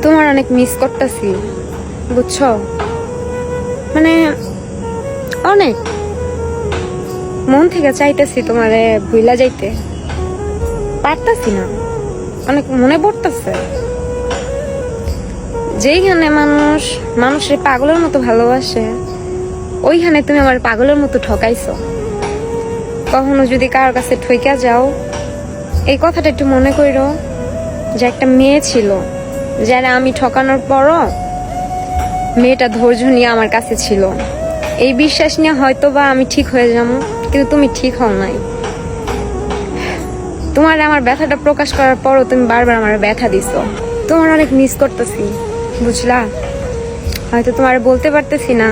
তোমার অনেক মিস করতেছি, বুঝছো? মানে অনেক মন থেকে চাইতেছি তোমারে ভুইলা যাইতে, পারতাছি না। অনেক মনে পড়তেছে যেইখানে মানুষ মানুষের পাগলের মতো ভালোবাসে, ওইখানে তুমি আমার পাগলের মতো ঠকাইছো। কখনো যদি কারোর কাছে ঠইকা যাও, এই কথাটা একটু মনে করো যে একটা মেয়ে ছিল, যারা আমি ঠকানোর পরও মেয়েটা ধৈর্য নিয়ে আমার কাছে ছিল। এই বিশ্বাস নিয়ে হয়তো বা আমি ঠিক হয়ে যাবো, কিন্তু তুমি ঠিক হও নাই। তোমার আমার ব্যথাটা প্রকাশ করার পরও তুমি বারবার আমার ব্যথা দিছো। তোমার অনেক মিস করতেছি, বুঝলা? হয়তো তোমার বলতে পারতেছি না,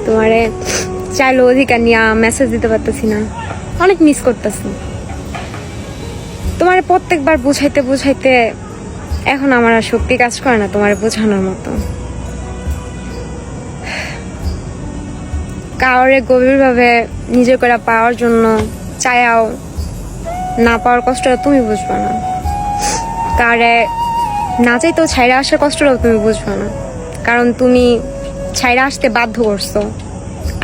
তোমারে চাইলে অধিকার নিয়ে মেসেজ দিতে পারতেছি না। অনেক মিস করতেছি তোমার। প্রত্যেকবার বুঝাইতে বুঝাইতে এখন আমার আর শক্তি কাজ করে না তোমার বোঝানোর মতো। কাউরে গভীরভাবে নিজের করে পাওয়ার জন্য চায়াও, না পাওয়ার কষ্টটা তুমি বুঝবা না। কারে না চাইতেও ছাইরা আসার কষ্টটাও তুমি বুঝবা না, কারণ তুমি ছাইরা আসতে বাধ্য করছো,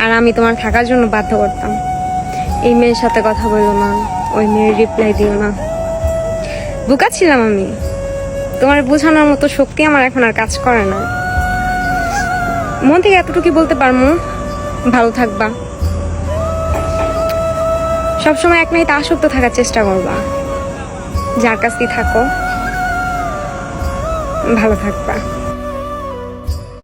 আর আমি তোমার থাকার জন্য বাধ্য করতাম। এই মেয়ের সাথে কথা বলো না, ওই মেয়ের রিপ্লাই দিও না। বোকা ছিলাম আমি, তোমার বোঝানোর মতো শক্তি আমার এখন আর কাজ করে না। মন থেকে এতটুকু বলতে পারবো, ভালো থাকবা। সবসময় এক নাইতে আসক্ত থাকার চেষ্টা করবা। যার কাছেই থাকো, ভালো থাকবা।